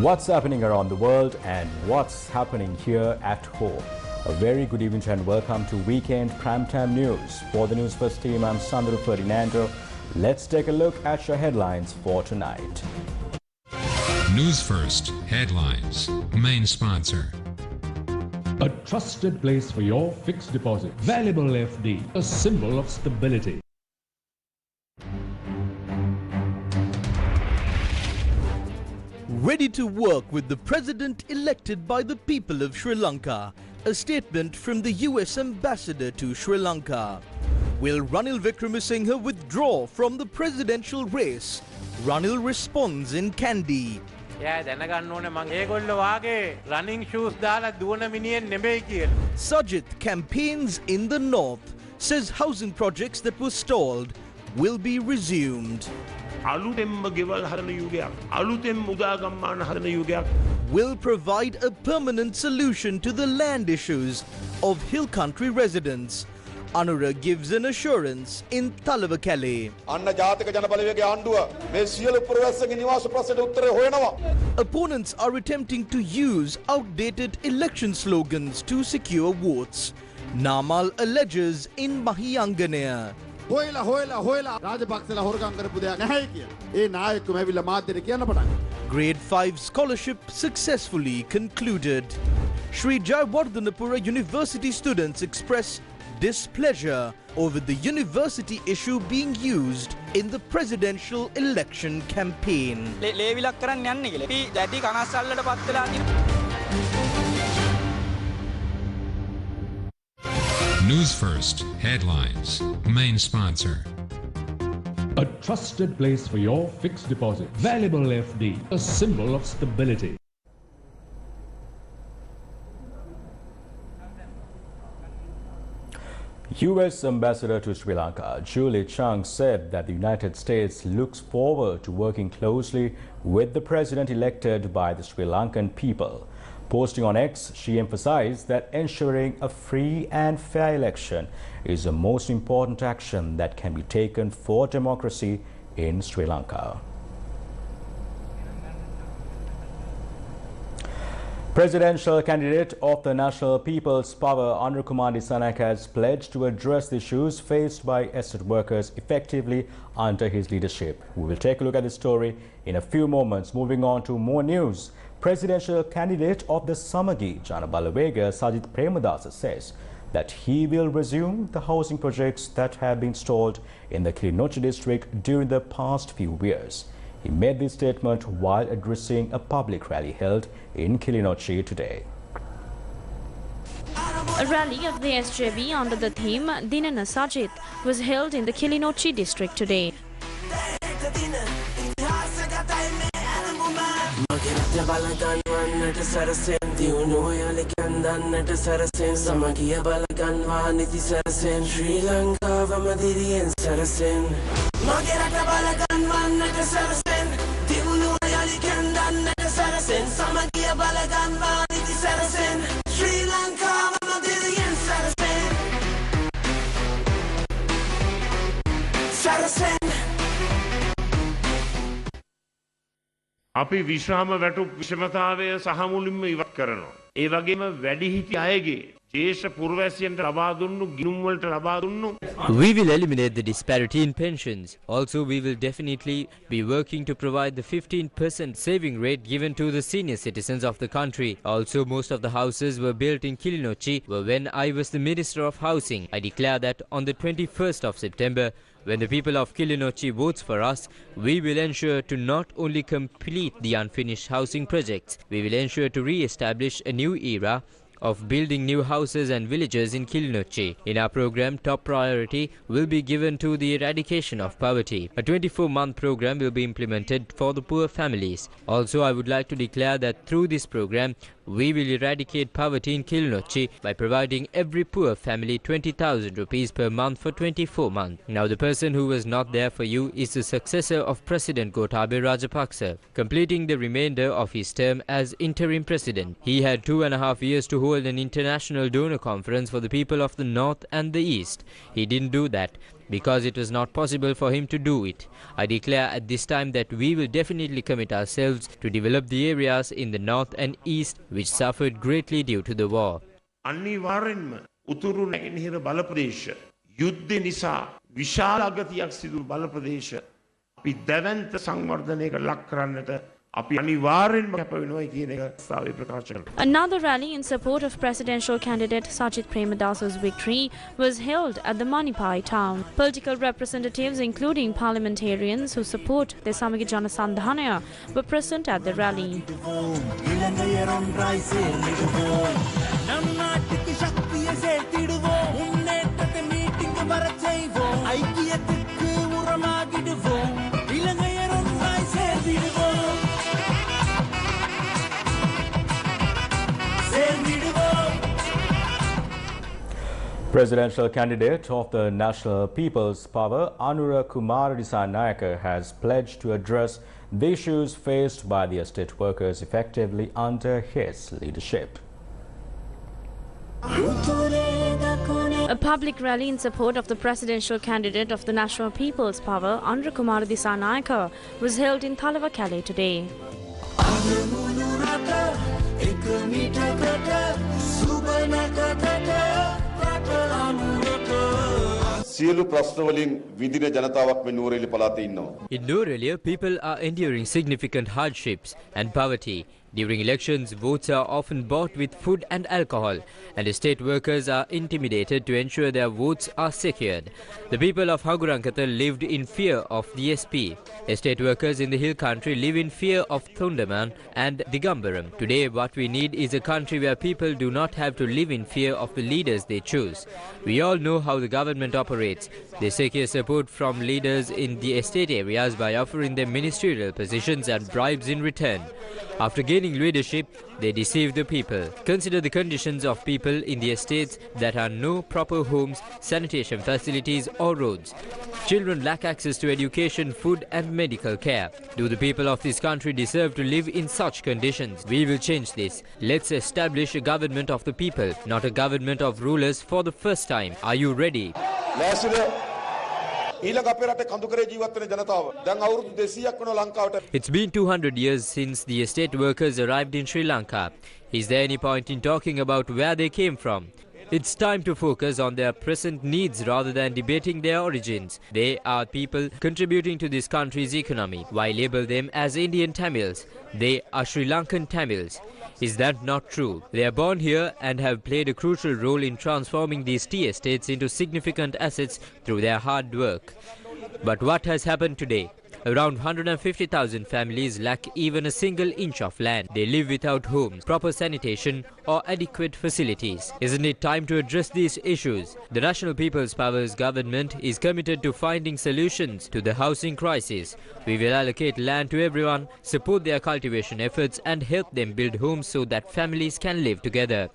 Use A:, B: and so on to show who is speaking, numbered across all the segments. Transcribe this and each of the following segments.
A: What's happening around the world and what's happening here at home? A very good evening and welcome to Weekend Primetime News. For the Newsfirst team, I'm Sandro Ferdinando. Let's take a look at your headlines for tonight.
B: Newsfirst headlines. Main sponsor.
C: A trusted place for your fixed deposit. Valuable FD, a symbol of stability.
D: Ready to work with the president elected by the people of Sri Lanka. A statement from the US ambassador to Sri Lanka. Will Ranil Wickremesinghe withdraw from the presidential race? Ranil responds in Kandy.
E: running shoes
D: Sajid campaigns in the north, says housing projects that were stalled will be resumed. Will provide a permanent solution to the land issues of hill country residents. Anura gives an assurance in Talawakale. Opponents are attempting to use outdated election slogans to secure votes. Namal alleges in Mahiyanganaya. Grade 5 scholarship successfully concluded. Sri Jayawardhanapura University students express displeasure over the university issue being used in the presidential election campaign.
B: Newsfirst headlines. Main sponsor.
C: A trusted place for your fixed deposit. Valuable FD, a symbol of stability.
A: US Ambassador to Sri Lanka, Julie Chung, said that the United States looks forward to working closely with the president elected by the Sri Lankan people. Posting on X, she emphasized that ensuring a free and fair election is the most important action that can be taken for democracy in Sri Lanka. Presidential candidate of the National People's Power, Anukumar Dissanayake, has pledged to address the issues faced by estate workers effectively under his leadership. We will take a look at this story in a few moments. Moving on to more news. Presidential candidate of the Samagi, Jana Balawega, Sajid Premadasa, says that he will resume the housing projects that have been stalled in the Kilinochchi district during the past few years. He made this statement while addressing a public rally held in Kilinochchi today.
F: A rally of the SJB under the theme Dinana Sajid was held in the Kilinochchi district today.
G: අපි විශ්‍රාම වැටුප් විෂමතාවය සහ මුලින්ම ඉවත් කරනවා. ඒ වගේම වැඩිහිටි අයගේ ජේෂ්ඨ පුරවැසියන්ට ලබා දුන්නු ගිණුම් වලට ලබා දුන්නු.
H: We will eliminate the disparity in pensions. Also, we will definitely be working to provide the 15% saving rate given to the senior citizens of the country. Also, most of the houses were built in Kilinochchi when I was the Minister of Housing. I declare that on the 21st of September, when the people of Kilinochchi votes for us, we will ensure to not only complete the unfinished housing projects, we will ensure to re-establish a new era of building new houses and villages in Kilinochchi. In our program, top priority will be given to the eradication of poverty. A 24-month program will be implemented for the poor families. Also, I would like to declare that through this program, we will eradicate poverty in Kilinochchi by providing every poor family 20,000 rupees per month for 24 months. Now, the person who was not there for you is the successor of President Gotabaya Rajapaksa, completing the remainder of his term as interim president. He had 2.5 years to hold an international donor conference for the people of the north and the east. He didn't do that. because it was not possible for him to do it. I declare at this time that we will definitely commit ourselves to develop the areas in the north and east which suffered greatly due to the war.
G: අනිවාර්යෙන්ම උතුරු නැගෙනහිර බලප්‍රදේශ යුද්ධ නිසා විශාල අගතියක් සිදු බල ප්‍රදේශ අපි දැවැන්ත සංවර්ධනයකට ලක් කරන්නට අපි අනිවාර්යෙන්ම කැප වෙනවා කියන එක ස්ථාවේ ප්‍රකාශ කරනවා.
F: Another rally in support of presidential candidate Sajit Premadasa's victory was held at the Manipai town. Political representatives including parliamentarians who support the Samagi Jana Sandhanaya were present at the rally.
A: Presidential candidate of the National People's Power, Anura Kumar Dissanayake, has pledged to address the issues faced by the estate workers effectively under his leadership.
F: A public rally in support of the presidential candidate of the National People's Power, Anura Kumar Dissanayake, was held in Thalawakale today.
H: In Norelia, people are enduring significant hardships and poverty. During elections, votes are often bought with food and alcohol, and estate workers are intimidated to ensure their votes are secured. The people of Hagurankata lived in fear of the SP. Estate workers in the hill country live in fear of Thundaman and Digambaram. Today, what we need is a country where people do not have to live in fear of the leaders they choose. We all know how the government operates. They secure support from leaders in the estate areas by offering them ministerial positions and bribes in return. After gaining leadership, they deceive the people. Consider the conditions of people in the estates that are no proper homes, sanitation facilities or roads. Children lack access to education, food and medical care. Do the people of this country deserve to live in such conditions? We will change this. Let's establish a government of the people, not a government of rulers for the first time. Are you ready? It's been 200 years since the estate workers arrived in Sri Lanka. Is there any point in talking about where they came from? It's time to focus on their present needs rather than debating their origins. They are people contributing to this country's economy. Why label them as Indian Tamils? They are Sri Lankan Tamils. Is that not true? They are born here and have played a crucial role in transforming these tea estates into significant assets through their hard work. But what has happened today? Around 150,000 families lack even a single inch of land. They live without homes, proper sanitation or adequate facilities. Isn't it time to address these issues? The National People's Power's government is committed to finding solutions to the housing crisis. We will allocate land to everyone, support their cultivation efforts and help them build homes so that families can live together.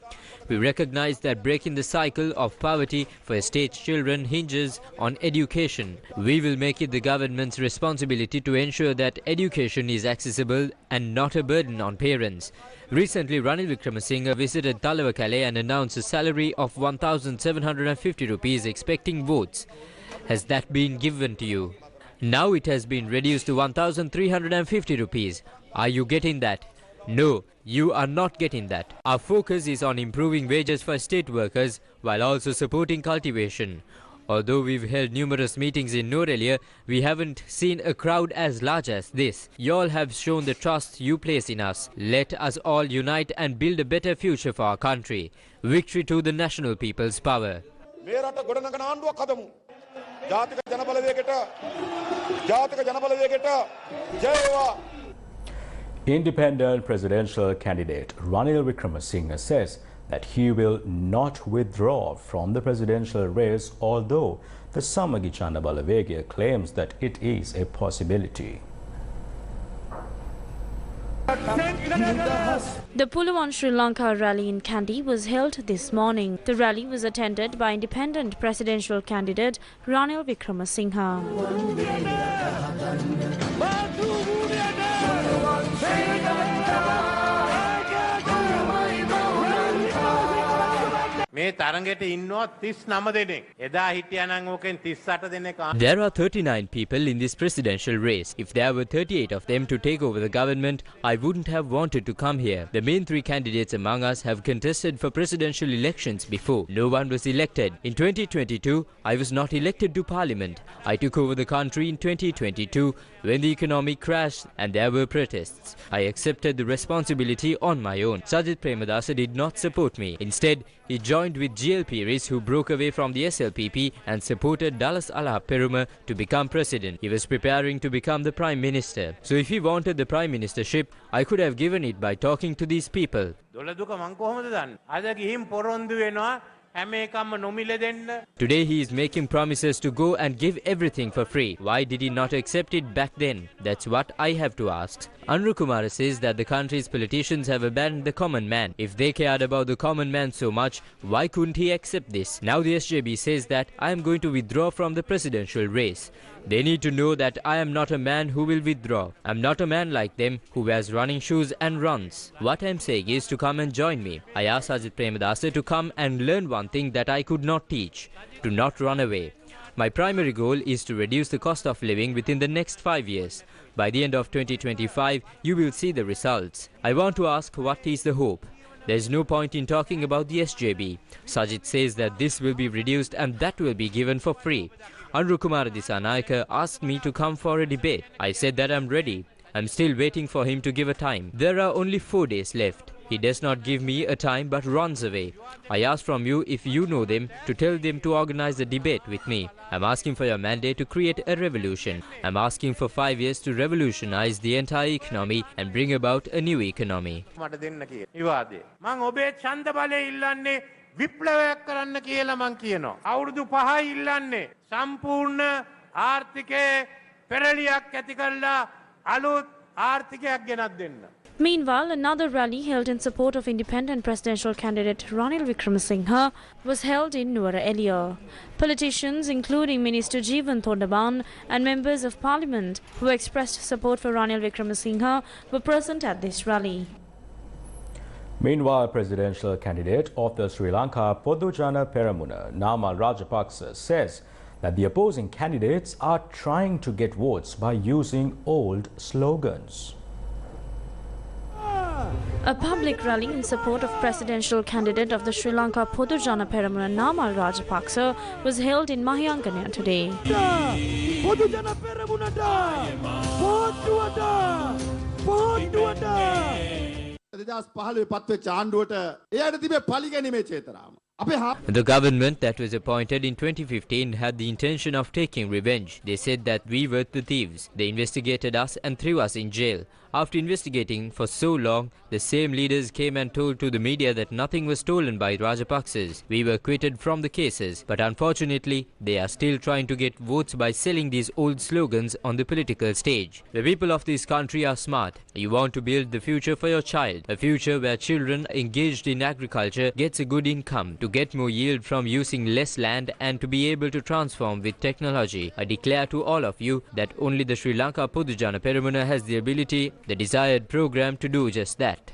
H: We recognize that breaking the cycle of poverty for estate children hinges on education. We will make it the government's responsibility to ensure that education is accessible and not a burden on parents. Recently, Ranil Wickremesinghe visited Thalawakale and announced a salary of 1,750 rupees expecting votes. Has that been given to you? Now it has been reduced to 1,350 rupees. Are you getting that? No, you are not getting that. Our focus is on improving wages for estate workers while also supporting cultivation. Although we've held numerous meetings in Norelia, we haven't seen a crowd as large as this. You all have shown the trust you place in us. Let us all unite and build a better future for our country. Victory to the National People's Power.
A: Independent presidential candidate Ranil Wickremesinghe says that he will not withdraw from the presidential race, although the Samagi Chanda Balawegya claims that it is a possibility.
F: The Pulawan Sri Lanka rally in Kandy was held this morning. The rally was attended by independent presidential candidate Ranil Wickremesinghe.
E: මේ
H: There are 39 people in this presidential race. If there were 38 of them to take over the government, I wouldn't have wanted to come here. The main three candidates among us have contested for presidential elections before. No one was elected. In 2022, I was not elected to parliament. I took over the country in 2022 when the economy crashed and there were protests. I accepted the responsibility on my own. Sajith Premadasa did not support me. Instead, he joined with GLP who broke away from the SLPP and supported Dallas Alap Peruma to become president. He was preparing to become the prime minister. So if he wanted the prime ministership, I could have given it by talking to these people. Today he is making promises to go and give everything for free. Why did he not accept it back then? That's what I have to ask. Anru Kumara says that the country's politicians have abandoned the common man. If they cared about the common man so much, why couldn't he accept this? Now the SJB says that I am going to withdraw from the presidential race. They need to know that I am not a man who will withdraw. I'm not a man like them who wears running shoes and runs. What I'm saying is to come and join me. I asked Sajith Premadasa to come and learn one thing that I could not teach, to not run away. My primary goal is to reduce the cost of living within the next 5 years. By the end of 2025, you will see the results. I want to ask, what is the hope? There's no point in talking about the SJB. Sajith says that this will be reduced and that will be given for free. Anru Kumara Disanayake asked me to come for a debate. I said that I'm ready. I'm still waiting for him to give a time. There are only 4 days left. He does not give me a time but runs away. I ask from you, if you know them, to tell them to organize a debate with me. I'm asking for your mandate to create a revolution. I'm asking for 5 years to revolutionize the entire economy and bring about a new economy.
E: විප්ලවයක් කරන්න කියලා මං කියනවා. අවුරුදු 5යි ඉල්ලන්නේ සම්පූර්ණ ආර්ථිකයේ පෙරලියක් ඇති කරලා අලුත් ආර්ථිකයක් ගෙනත් දෙන්න.
F: Meanwhile, another rally held in support of independent presidential candidate Ranil Wickremesinghe was held in Nuwara earlier. Politicians, including Minister Jeevan Thondaman and members of parliament who expressed support for Ranil Wickremesinghe, were present at this rally.
A: Meanwhile, presidential candidate of the Sri Lanka Podujana Peramuna, Namal Rajapaksa, says that the opposing candidates are trying to get votes by using old slogans.
F: A public rally in support of presidential candidate of the Sri Lanka Podujana Peramuna, Namal Rajapaksa, was held in Mahyanganaya today.
H: The government that was appointed in 2015 had the intention of taking revenge. They said that we were the thieves. They investigated us and threw us in jail. After investigating for so long, the same leaders came and told to the media that nothing was stolen by Rajapaksas. We were acquitted from the cases, but unfortunately, they are still trying to get votes by selling these old slogans on the political stage. The people of this country are smart. You want to build the future for your child, a future where children engaged in agriculture gets a good income, to get more yield from using less land and to be able to transform with technology. I declare to all of you that only the Sri Lanka Podujana Peramuna has the ability, the desired program to do just that.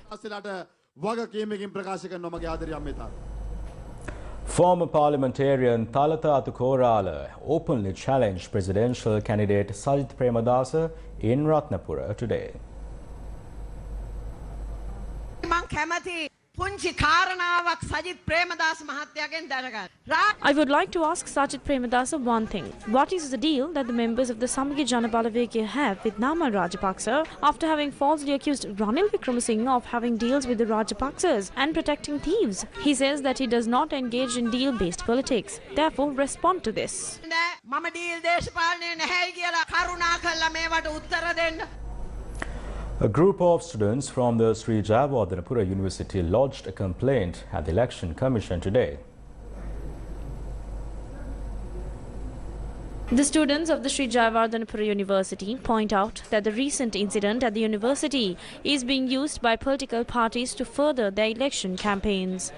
A: Former parliamentarian Thalata Atukorala openly challenged presidential candidate Sajith Premadasa in Ratnapura today.
F: I would like to ask Sajith Premadasa one thing. What is the deal that the members of the Samagi Jana Balawegya have with Namal Rajapaksa after having falsely accused Ranil Wickremesinghe of having deals with the Rajapaksas and protecting thieves? He says that he does not engage in deal-based politics. Therefore, respond to this.
A: A group of students from the Sri Jayawardhanapura University lodged a complaint at the Election Commission today.
F: The students of the Sri Jayawardhanapura University point out that the recent incident at the university is being used by political parties to further their election campaigns.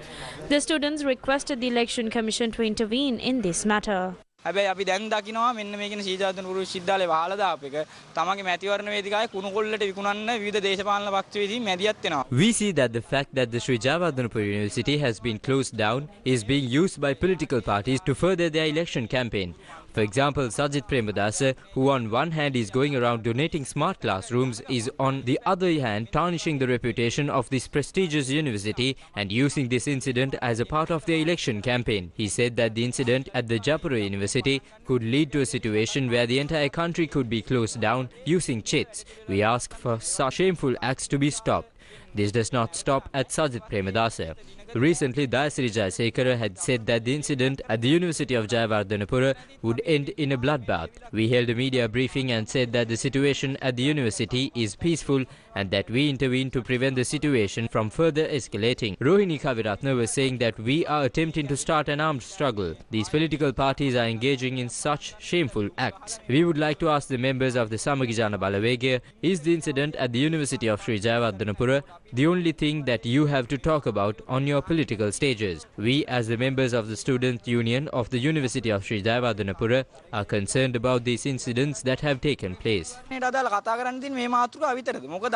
F: The students requested the Election Commission to intervene in this matter.
I: හැබැයි අපි දැන් දකිනවා මෙන්න මේ කියන සීජාතනපුර විශ්වවිද්‍යාලේ වහලා දාපු එක තමන්ගේ මැතිවරණ වේදිකාවේ කුණු කොල්ලට විකුණන්න විවිධ දේශපාලන පක්ෂ විසින් මැදිහත් වෙනවා.
H: We see that the fact that the Sri Jayawardhanapura University has been closed down is being used by political parties to further their election campaign. For example, Sajit Premadasa, who on one hand is going around donating smart classrooms, is on the other hand tarnishing the reputation of this prestigious university and using this incident as a part of their election campaign. He said that the incident at the Japura University could lead to a situation where the entire country could be closed down using chits. We ask for such shameful acts to be stopped. This does not stop at Sajit Premadasa. Recently, Dayasiri Jayasekara had said that the incident at the University of Jayawardhanapura would end in a bloodbath. We held a media briefing and said that the situation at the university is peaceful and that we intervened to prevent the situation from further escalating. Rohini Kaviratna was saying that we are attempting to start an armed struggle. These political parties are engaging in such shameful acts. We would like to ask the members of the Samagijana Balawegaya, is the incident at the University of Sri Jayawardhanapura the only thing that you have to talk about on your political stages? We, as the members of the Student Union of the University of Sri Jayawardhanapura, are concerned about these incidents that have taken place.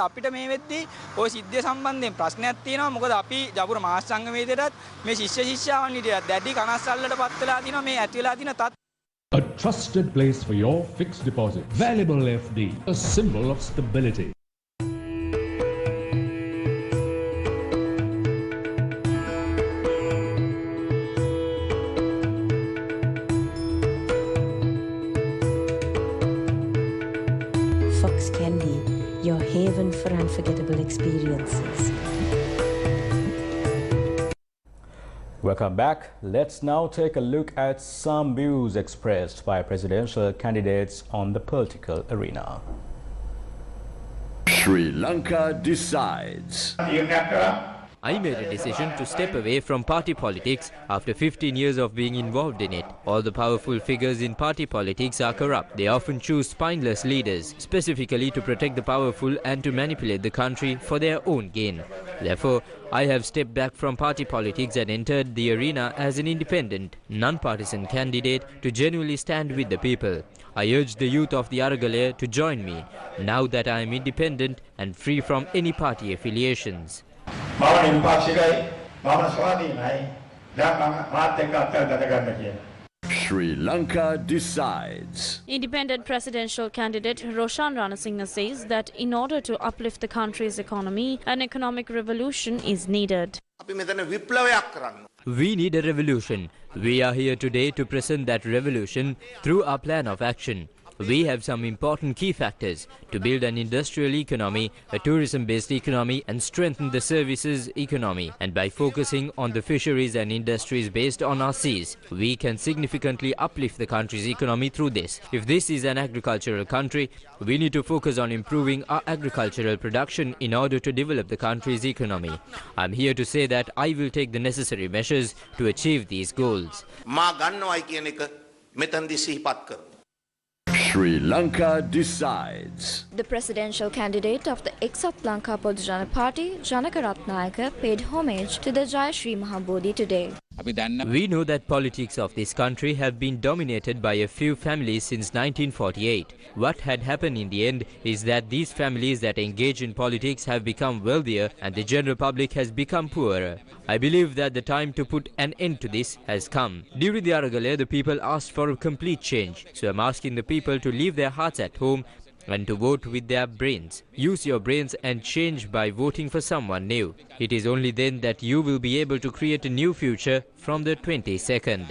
I: අපිට මේ වෙද්දී ওই සිද්ධිය සම්බන්ධයෙන් ප්‍රශ්නයක් තියෙනවා. මොකද අපි ජපුර මහා සංගමයේදීත් මේ ශිෂ්‍ය ශිෂ්‍යාවන් හිටියත් දැඩි කනස්සල්ලට පත් වෙලා තිනවා මේ ඇති වෙලා තියෙන තත්.
C: A trusted place for your fixed deposit. Valuable FD, a symbol of stability.
J: Fox Candy, your haven for unforgettable experiences.
A: Welcome back. Let's now take a look at some views expressed by presidential candidates on the political arena.
K: Sri Lanka decides.
H: I made a decision to step away from party politics after 15 years of being involved in it. All the powerful figures in party politics are corrupt. They often choose spineless leaders, specifically to protect the powerful and to manipulate the country for their own gain. Therefore, I have stepped back from party politics and entered the arena as an independent, non-partisan candidate to genuinely stand with the people. I urge the youth of the Aragalaya to join me, now that I am independent and free from any party affiliations.
K: Sri Lanka decides.
F: Independent presidential candidate Roshan Ranasinghe says that in order to uplift the country's economy, an economic revolution is needed.
H: We need a revolution. We are here today to present that revolution through our plan of action. We have some important key factors to build an industrial economy, a tourism-based economy and strengthen the services economy. And by focusing on the fisheries and industries based on our seas, we can significantly uplift the country's economy through this. If this is an agricultural country, we need to focus on improving our agricultural production in order to develop the country's economy. I'm here to say that I will take the necessary measures to achieve these goals.
K: Sri Lanka decides.
L: The presidential candidate of the ex-South Lanka Bodhijana Party, Janaka Ratnayaka, paid homage to the Jayashri Mahabodhi today.
H: We know that politics of this country have been dominated by a few families since 1948. What had happened in the end is that these families that engage in politics have become wealthier and the general public has become poorer. I believe that the time to put an end to this has come. During the Aragalaya, the people asked for a complete change. So I'm asking the people to leave their hearts at home and to vote with their brains. Use your brains and change by voting for someone new. It is only then that you will be able to create a new future from the 22nd.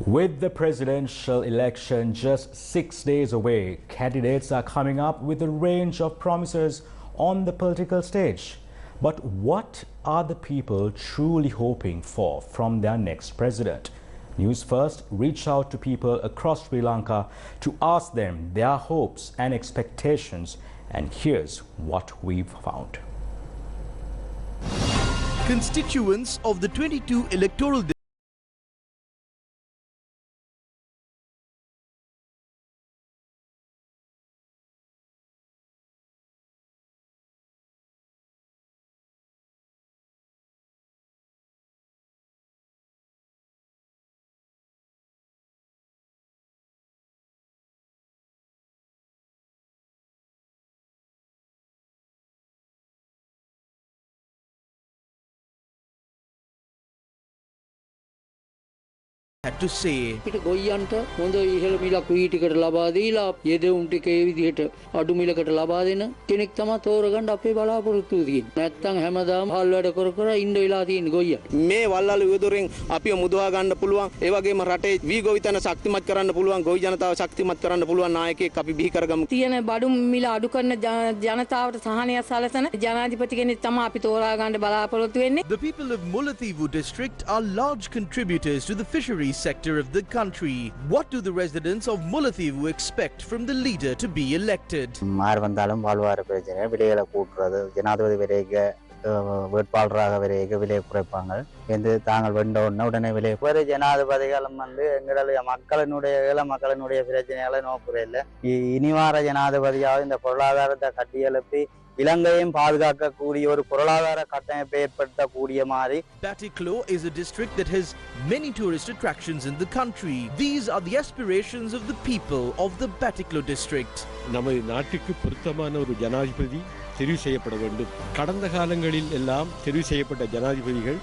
A: With the presidential election just 6 days away, candidates are coming up with a range of promises on the political stage. But what are the people truly hoping for from their next president? Newsfirst reached out to people across Sri Lanka to ask them their hopes and expectations, and here's what we've found.
D: Constituents of the 22 electoral had to say.
M: පිට ගොයියන්ට හොඳ ඉහළ මිලක් වීටිකට ලබා දීලා යෙදවුම් ටික ඒ විදිහට අඩු මිලකට ලබා දෙන කෙනෙක් තමයි තෝරගන්න අපේ බලාපොරොත්තු තියෙන්නේ. නැත්තම් හැමදාම හල් වැඩ කර කර ඉන්න වෙලා තියෙන ගොයියන්.
N: මේ වල්වල විදුරෙන් අපිව මුදවා ගන්න පුළුවන්. ඒ වගේම රටේ වී ගොවිතැන ශක්තිමත් කරන්න පුළුවන්. ගොවි ජනතාව ශක්තිමත් කරන්න පුළුවන් නායකයෙක් අපි බිහි කරගමු.
J: තියෙන බඩු මිල අඩු කරන ජනතාවට සහනය සැලසෙන ජනාධිපති කෙනෙක් තමයි අපි තෝරා ගන්න බලාපොරොත්තු වෙන්නේ.
D: The people of Mullaitivu district are large contributors to the fisheries sector of the country. What do the residents of Mullaitivu expect from the leader to be elected?
O: மார்வந்தாலும் வாழ்வார பிரச்சனை விலைகளை கூட்டுறது ஜனாதிபதி விலைக்கு வேட்பாளராக விலைக்கு விலை குறைப்பாங்க என்று தாங்கள் வெண்ட உடனே விலை வேறு ஜனாதிபதிகளும் எங்களுடைய மக்களினுடைய ஏழை மக்களினுடைய பிரச்சனைகளை நோக்குறே இல்லை இனி வார ஜனாதிபதியாக இந்த பொருளாதாரத்தை கட்டியெழுப்பி இலங்கையும் பாதுகாக்கக்கூடிய ஒரு பொருளாதார கட்டமைப்பை ஏற்படுத்தக்கூடிய மாதிரி.
D: Batiklo is a district that has many tourist attractions in the country. These are the aspirations of the people of the Batiklo district.
P: நமது நாட்டுக்கு பொருத்தமான ஒரு ஜனாதிபதி தெரிவு செய்யப்பட வேண்டும். கடந்த காலங்களில் எல்லாம் தெரிவு செய்யப்பட்ட ஜனாதிபதிகள்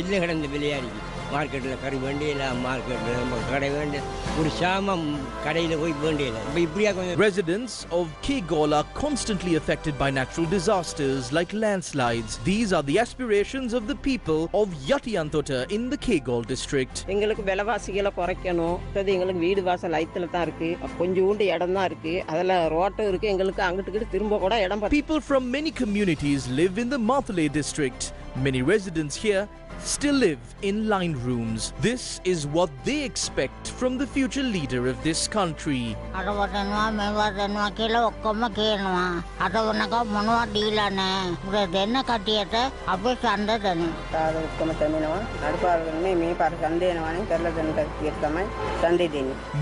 Q: இல்லை கடந்த விளையாடி மார்க்கெட்டில் கறி வேண்டியல மார்க்கெட்டில் நம்ம கடை வேண்டிய ஒரு சாமம் கடையில் போய் வேண்டியல இப்படியா.
D: Residents of Kegol are constantly affected by natural disasters like landslides. These are the aspirations of the people of Yatiantota in the Kegol district.
R: எங்களுக்கு விலைவாசிகளை குறைக்கணும். எங்களுக்கு வீடு வாசல் ஐத்துல தான் இருக்கு. கொஞ்சோண்டு இடம் தான் இருக்கு. அதில் ரோட்டும் இருக்கு. எங்களுக்கு அங்கிட்டு திரும்ப கூட இடம்.
D: People from many communities live in the Mathule district. Many residents here still live in line rooms. This is what they expect from the future leader of this country.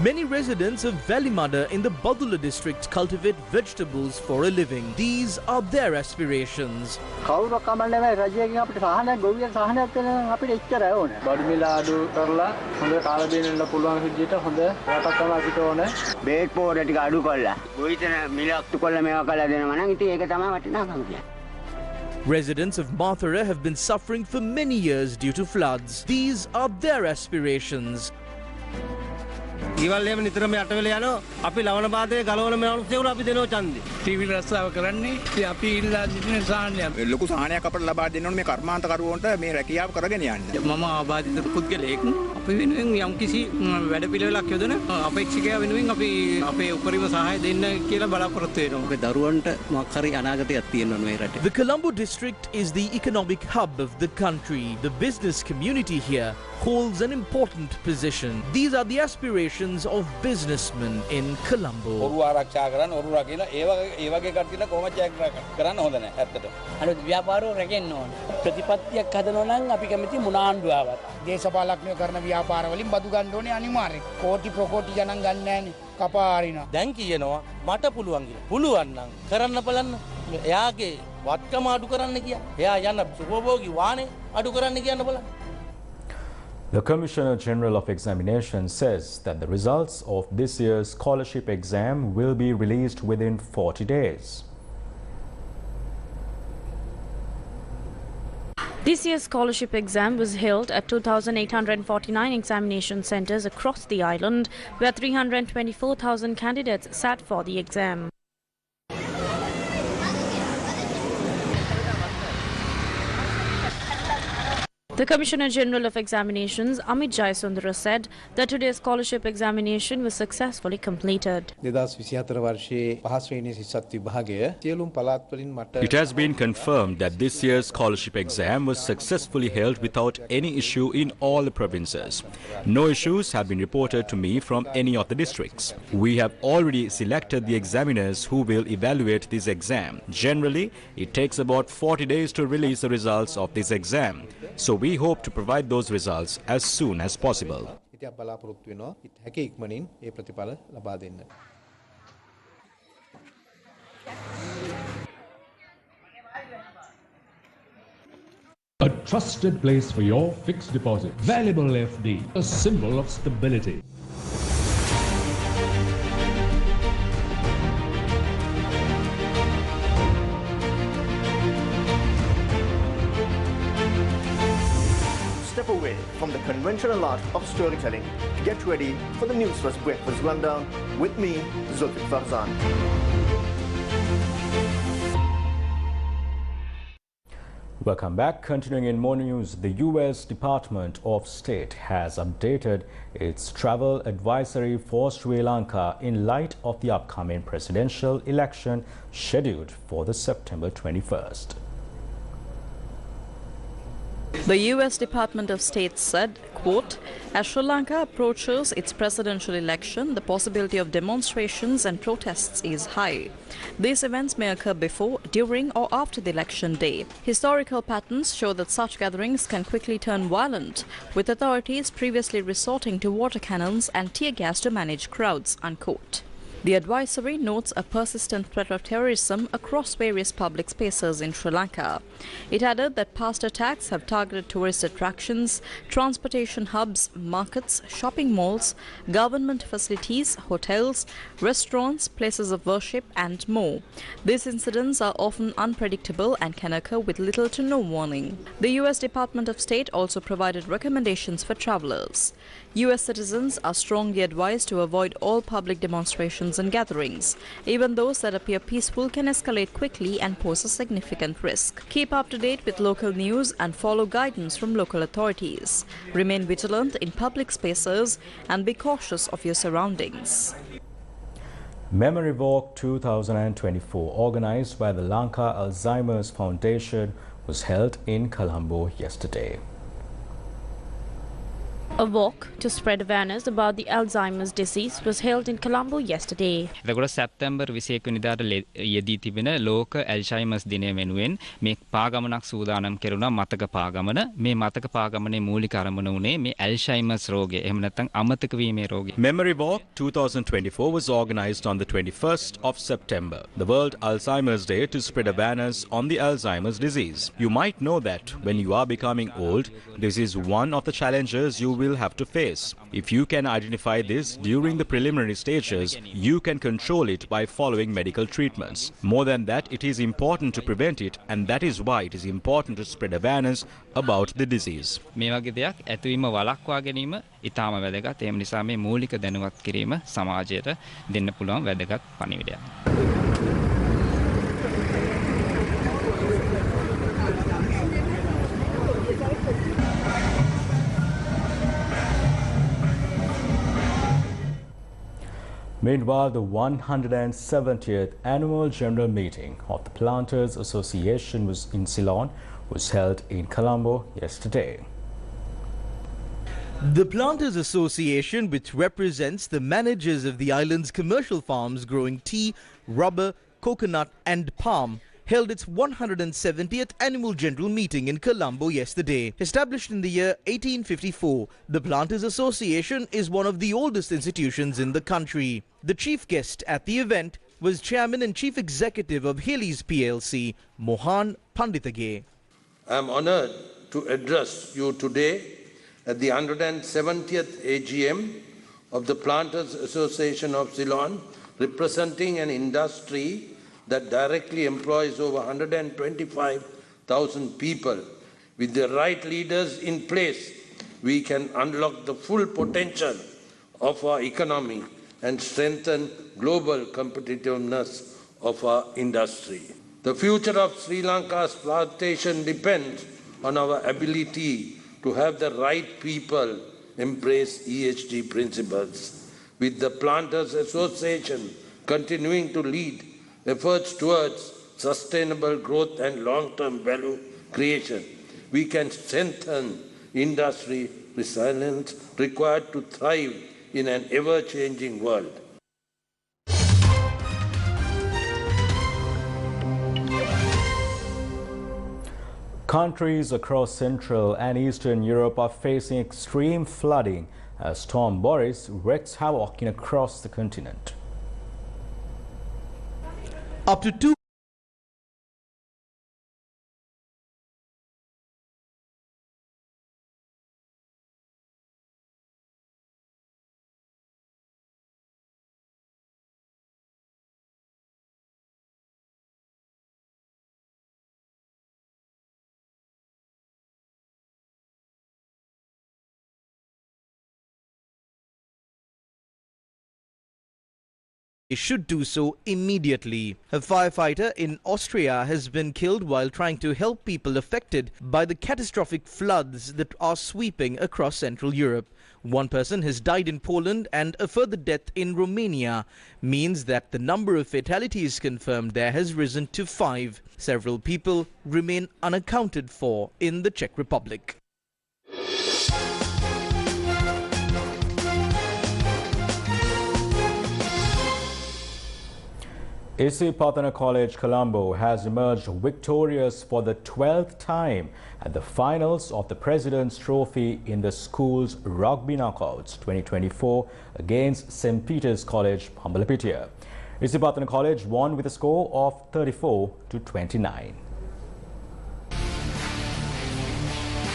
D: Many residents of Valimada in the Badula district cultivate vegetables for a living. These are their aspirations.
M: අපිට ඉච්චර ඕනේ. බඩු මිල අඩු කරලා හොඳ කාල බේනෙන්න පුළුවන් විදිහට හොඳ රටක් තමයි අපිට ඕනේ.
Q: බේත් පොර ටික අඩු කරලා ගොවිතැන මිල අක්තු කරලා මේවා කළා දෙනවා නම් ඉතින් ඒක තමයි වටිනාකම කියන්නේ.
D: Residents of Mathura have been suffering for many years due to floods. These are their aspirations.
S: Evil එහෙම නිතරම යට වෙලා යනවා. අපි ලවණ පාතේ ගලවන මිනිස්සුන්ට අපි දෙනවා ඡන්දේ. ටීවී රස්සාව කරන්නේ ඉතින් අපි ඉල්ලා සිටින සාහනයක්.
N: ලොකු සාහනයක් අපට ලබා දෙන්න ඕනේ මේ කර්මාන්තකරුවන්ට මේ රැකියාව කරගෙන යන්න.
S: මම ආබාධිත පුද්ගලයෙක්. අපි වෙනුවෙන් යම්කිසි වැඩපිළිවෙලක් යොදන අපේක්ෂකයා වෙනුවෙන් අපි අපේ උපරිම සහාය දෙන්න කියලා බලාපොරොත්තු වෙනවා. අපේ දරුවන්ට මොකක් හරි අනාගතයක් තියෙන්න ඕනේ මේ රටේ.
D: The Colombo district is the economic hub of the country. The business community here holds an important position. These are the aspirations of businessmen in Colombo.
T: ඔරු ආරක්ෂා කරන්න ඔරු රකින්න ඒ වගේ කට්ටියට කොහොමද ජයග්‍රහණය කරන්න හොඳ නැහැ ඇත්තට.
Q: අනිත් ව්‍යාපාරෝ රැකෙන්න ඕනේ. ප්‍රතිපත්තියක් හදනවා නම් අපි කැමති මුනාණ්ඩුවාවක්.
U: දේශපාලඥයෝ කරන ව්‍යාපාර වලින් බදු ගන්න ඕනේ අනිවාර්යයෙන්. කෝටි ප්‍රකෝටි ගණන් ගන්න නැහැනේ. කපා අරිනවා.
S: දැන් කියනවා මට පුළුවන් කියලා. පුළුවන් නම් කරන්න බලන්න. එයාගේ වත්කම අඩු කරන්න කිය. එයා යන සුභෝගී වාහනේ අඩු කරන්න කියන්න බලන්න.
A: The Commissioner General of Examinations says that the results of this year's scholarship exam will be released within 40 days.
F: This year's scholarship exam was held at 2,849 examination centres across the island, where 324,000 candidates sat for the exam. The Commissioner General of Examinations, Amit Jayasundara, said that today's scholarship examination was successfully completed.
V: It has been confirmed that this year's scholarship exam was successfully held without any issue in all the provinces. No issues have been reported to me from any of the districts. We have already selected the examiners who will evaluate this exam. Generally, it takes about 40 days to release the results of this exam. So we hope to provide those results as soon as possible.
C: A trusted place for your fixed deposit. Valuable FD, a symbol of stability.
G: Step away from the
B: unconventional art of storytelling. Get ready for the Newsfirst Breakfast Rundown with me, Zulfik Farzan.
A: Welcome back. Continuing in more news, the U.S. Department of State has updated its travel advisory for Sri Lanka in light of the upcoming presidential election scheduled for the September 21st.
E: The U.S. Department of State said, quote, as Sri Lanka approaches its presidential election, the possibility of demonstrations and protests is high. These events may occur before, during or after the election day. Historical patterns show that such gatherings can quickly turn violent, with authorities previously resorting to water cannons and tear gas to manage crowds, unquote. The advisory notes a persistent threat of terrorism across various public spaces in Sri Lanka. It added that past attacks have targeted tourist attractions, transportation hubs, markets, shopping malls, government facilities, hotels, restaurants, places of worship, and more. These incidents are often unpredictable and can occur with little to no warning. The U.S. Department of State also provided recommendations for travelers. U.S. citizens are strongly advised to avoid all public demonstrations and gatherings. Even those that appear peaceful can escalate quickly and pose a significant risk. Keep up to date with local news and follow guidance from local authorities. Remain vigilant in public spaces and be cautious of your surroundings.
A: Memory Walk 2024, organized by the Lanka Alzheimer's Foundation, was held in Colombo yesterday.
F: A walk to spread awareness about the Alzheimer's disease was held in Colombo yesterday.
W: එතකොට සැප්තැම්බර් 21 වෙනිදාට යෙදී තිබෙන ලෝක ඇල්සයිමර්ස් දිනය වෙනුවෙන් මේ පාගමනක් සූදානම් කෙරුණා මතක පාගමන. මේ මතක පාගමනේ මූලික අරමුණ උනේ මේ ඇල්සයිමර්ස් රෝගය. එහෙම නැත්නම් අමතක වීමේ රෝගය.
V: Memory Walk 2024 was organized on the 21st of September, the World Alzheimer's Day, to spread awareness on the Alzheimer's disease. You might know that when you are becoming old, this is one of the challenges you will have to face. If you can identify this during the preliminary stages, you can control it by following medical treatments. More than that, it is important to prevent it, and that is why it is important to spread awareness about the disease.
W: මේ වගේ දෙයක් ඇතිවීම වළක්වා ගැනීම ඉතාම වැදගත්. එහෙම නිසා මේ මූලික දැනුවත් කිරීම සමාජයට දෙන්න පුළුවන් වැදගත් පණිවිඩයක්.
A: Meanwhile, the 170th Annual General Meeting of the Planters Association in Ceylon was held in Colombo yesterday.
D: The Planters Association, which represents the managers of the island's commercial farms growing tea, rubber, coconut and palm, held its 170th annual general meeting in Colombo yesterday. Established in the year 1854, the Planters Association is one of the oldest institutions in the country. The chief guest at the event was Chairman and Chief Executive of Haley's PLC, Mohan Panditage.
X: I am honoured to address you today at the 170th AGM of the Planters Association of Ceylon, representing an industry that directly employs over 125,000 people. With the right leaders in place, we can unlock the full potential of our economy and strengthen global competitiveness of our industry. The future of Sri Lanka's plantation depends on our ability to have the right people embrace ESG principles. With the Planters Association continuing to lead efforts towards sustainable growth and long-term value creation, we can strengthen industry resilience required to thrive in an ever-changing world.
A: Countries across Central and Eastern Europe are facing extreme flooding as Storm Boris wreaks havoc across the continent.
D: Up to 2 should do so immediately. A firefighter in Austria has been killed while trying to help people affected by the catastrophic floods that are sweeping across Central Europe. One person has died in Poland and a further death in Romania means that the number of fatalities confirmed there has risen to 5. Several people remain unaccounted for in the Czech Republic.
A: Patana College, Colombo has emerged victorious for the 12th time at the finals of the President's Trophy in the school's Rugby Knockouts 2024 against St. Peter's College, Pambalapitia. Patana College won with a score of 34-29.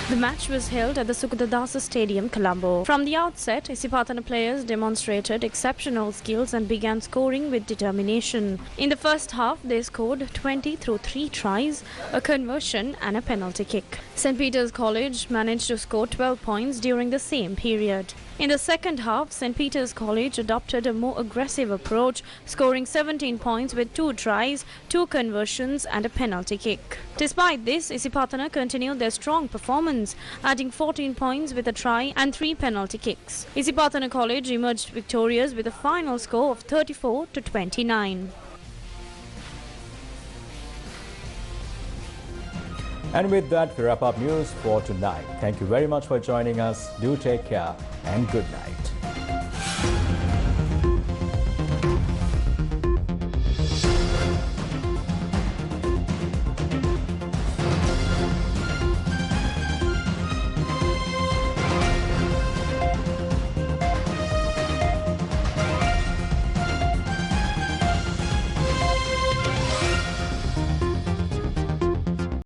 F: The match was held at the Sukadadasa Stadium, Colombo. From the outset, Isipatana players demonstrated exceptional skills and began scoring with determination. In the first half, they scored 20 through 3 tries, a conversion and a penalty kick. St. Peter's College managed to score 12 points during the same period. In the second half, St. Peter's College adopted a more aggressive approach, scoring 17 points with 2 tries, 2 conversions and a penalty kick. Despite this, Isipatana continued their strong performance, adding 14 points with a try and 3 penalty kicks. Isipatana College emerged victorious with a final score of 34-29.
A: And with that, we wrap up news for tonight. Thank you very much for joining us. Do take care and good night.